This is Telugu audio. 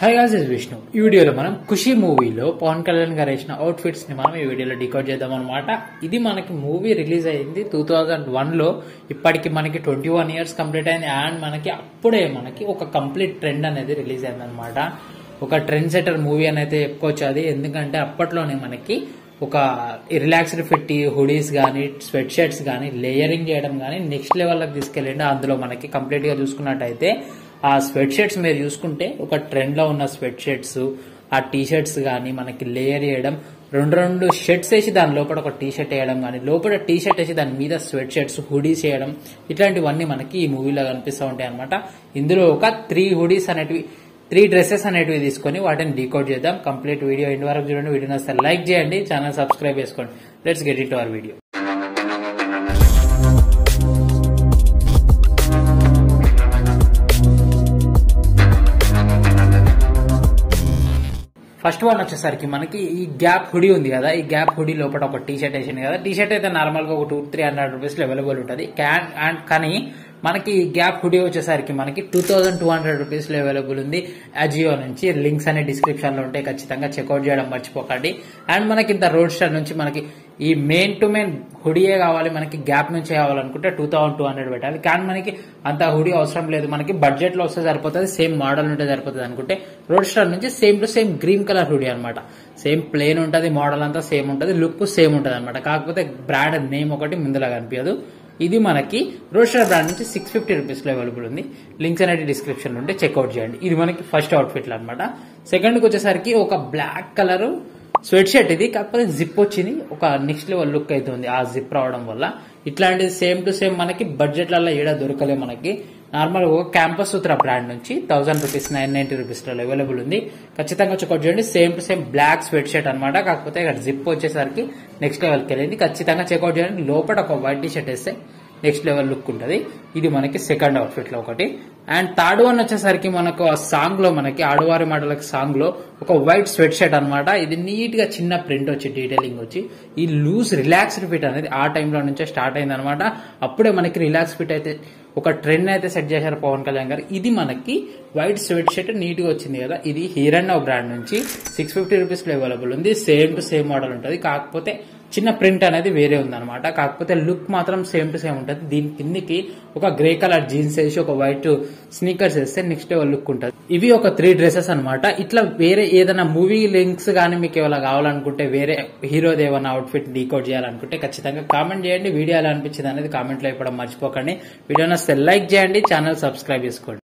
High guys, is Vishnu. ఈ వీడియోలో మనం ఖుషి మూవీలో పవన్ కళ్యాణ్ గారు వేసిన అవుట్ ఫిట్స్ ని మనం ఈ వీడియోలో డికోడ్ చేద్దాం అనమాట. ఇది మనకి మూవీ రిలీజ్ అయింది 2001 లో. ఇప్పటికి మనకి 21 years కంప్లీట్ అయింది. అండ్ మనకి అప్పుడే మనకి ఒక కంప్లీట్ ట్రెండ్ అనేది రిలీజ్ అయింది అనమాట. ఒక ట్రెండ్ సెటర్ మూవీ అని అయితే చెప్పుకోవచ్చు అది. ఎందుకంటే అప్పట్లోనే మనకి ఒక రిలాక్స్డ్ ఫిట్ హుడీస్ గానీ, స్వెట్ షర్ట్స్ గానీ, లేయరింగ్ చేయడం గానీ నెక్స్ట్ లెవెల్కి తీసుకెళ్ళండి. అందులో మనకి కంప్లీట్ గా చూసుకున్నట్టయితే ఆ స్వెట్ షర్ట్స్ మీరు చూసుకుంటే ఒక ట్రెండ్ లో ఉన్న స్వెట్ షర్ట్స్, ఆ టీ షర్ట్స్ గానీ మనకి లేయర్ చేయడం, రెండు షర్ట్స్ వేసి దాని లోపల ఒక టీ షర్ట్ వేయడం గానీ, లోపల టీ షర్ట్ వేసి దాని మీద స్వెట్ షర్ట్స్ హుడీస్ వేయడం, ఇట్లాంటివన్నీ మనకి ఈ మూవీలో కనిపిస్తూ ఉంటాయి అనమాట. ఇందులో ఒక 3 డ్రెస్సెస్ అనేటివి తీసుకొని వాటిని డీకోడ్ చేద్దాం. కంప్లీట్ వీడియో ఎండ్ వరకు చూడండి. వీడియో నచ్చితే లైక్ చేయండి, ఛానల్ సబ్స్క్రైబ్ చేసుకోండి. Let's get it to our video. First one వచ్చేసరికి మనకి ఈ గ్యాప్ హుడీ ఉంది కదా, ఈ గ్యాప్ హుడీ లోపల ఒక టీ షర్ట్ వేసింది కదా. టీ షర్ట్ అయితే నార్మల్ గా ఒక 200-300 రూపీస్ లో అవైలబుల్ ఉంటుంది. కానీ మనకి గ్యాప్ హుడీ వచ్చేసరికి మనకి 2200 రూపీస్ లో అవైలబుల్ ఉంది అజియో నుంచి. లింక్స్ అనే డిస్క్రిప్షన్ లో ఉంటాయి, ఖచ్చితంగా చెక్అౌట్ చేయడం మర్చిపోకండి. అండ్ మనకి ఇంత రోడ్ స్టార్ నుంచి మనకి ఈ మెయిన్ టు మెయిన్ హుడీయే కావాలి, మనకి గ్యాప్ నుంచి కావాలనుకుంటే 2200 పెట్టాలి. కానీ మనకి అంత హుడీ అవసరం లేదు, మనకి బడ్జెట్ లో వస్తే సరిపోతుంది, సేమ్ మోడల్ ఉంటే సరిపోతుంది అనుకుంటే రోడ్ స్టార్ నుంచి same to same green colour hoodie అనమాట. సేమ్ ప్లేన్ ఉంటుంది, మోడల్ అంతా సేమ్ ఉంటుంది, లుక్ సేమ్ ఉంటుంది అనమాట. కాకపోతే బ్రాండ్ నేమ్ ఒకటి ముందులా కనిపించదు. ఇది మనకి రోస్టర్ బ్రాండ్ నుంచి 650 రూపీస్ లో అవైలబుల్ ఉంది. లింక్స్ అనేది డిస్క్రిప్షన్ లో ఉంటే చెక్అౌట్ చేయండి. ఇది మనకి ఫస్ట్ అవుట్ఫిట్ అనమాట. సెకండ్ కి వచ్చేసరికి ఒక బ్లాక్ కలర్ స్వెట్ షర్ట్ ఇది, కాకపోతే జిప్ వచ్చింది, ఒక నెక్స్ట్ లెవెల్ లుక్ అయితే ఉంది ఆ జిప్ రావడం వల్ల. ఇట్లాంటిది సేమ్ టు సేమ్ మనకి బడ్జెట్లలో ఏడా దొరకలే మనకి. నార్మల్ ఒక క్యాంపస్ సూత్ర బ్రాండ్ నుంచి 1000 రూపీస్ 990 రూపీస్ లో అవైలబుల్ ఉంది. ఖచ్చితంగా చెక్అౌట్ చేయండి. Same to same black sweatshirt అనమాట, కాకపోతే ఇక్కడ జిప్ వచ్చేసరికి నెక్స్ట్ లెవెల్కి వెళ్ళింది. ఖచ్చితంగా చెక్అౌట్ చేయండి. లోపల ఒక వైట్ టీ షర్ట్ వేస్తే నెక్స్ట్ లెవెల్ లుక్ ఉంటుంది. ఇది మనకి సెకండ్ అవుట్ఫిట్ లో ఒకటి. అండ్ థర్డ్ వన్ వచ్చేసరికి మనకు ఆ సాంగ్ లో మనకి ఆడువారి మాటలకి సాంగ్ లో ఒక వైట్ స్వెట్ షర్ట్ అనమాట. ఇది నీట్ గా చిన్న ప్రింట్ వచ్చి డీటెయిలింగ్ వచ్చి ఈ లూజ్ రిలాక్స్డ్ ఫిట్ అనేది ఆ టైంలో నుంచే స్టార్ట్ అయింది అనమాట. అప్పుడే మనకి రిలాక్స్ ఫిట్ అయితే ఒక ట్రెండ్ అయితే సెట్ చేశారు పవన్ కళ్యాణ్ గారు. ఇది మనకి వైట్ స్వెట్ షర్ట్ నీట్ గా వచ్చింది కదా. ఇది హిరణ్ బ్రాండ్ నుంచి 650 రూపీస్ లో అవైలబుల్ ఉంది. సేమ్ టు సేమ్ మోడల్ ఉంటుంది, కాకపోతే చిన్న ప్రింట్ అనేది వేరే ఉందన్నమాట. కాకపోతే లుక్ మాత్రం సేమ్ టు సేమ్ ఉంటుంది. దీని కిందికి ఒక గ్రే కలర్ జీన్స్ వేసి ఒక వైట్ స్నీకర్స్ వేస్తే నెక్స్ట్ లెవెల్ లుక్ ఉంటుంది. ఇవి ఒక 3 డ్రెస్సెస్ అనమాట. ఇట్లా వేరే ఏదైనా మూవీ లింక్స్ కానీ మీకు ఏమైనా కావాలనుకుంటే, వేరే హీరోది ఏమైనా అవుట్ఫిట్ డీకోడ్ చేయాలనుకుంటే ఖచ్చితంగా కామెంట్ చేయండి. వీడియో ఎలా అనిపించింది అనేది కామెంట్ లో ఇవ్వడం మర్చిపోకండి. వీడియో నచ్చితే లైక్ చేయండి, ఛానల్ సబ్స్క్రైబ్ చేసుకోండి.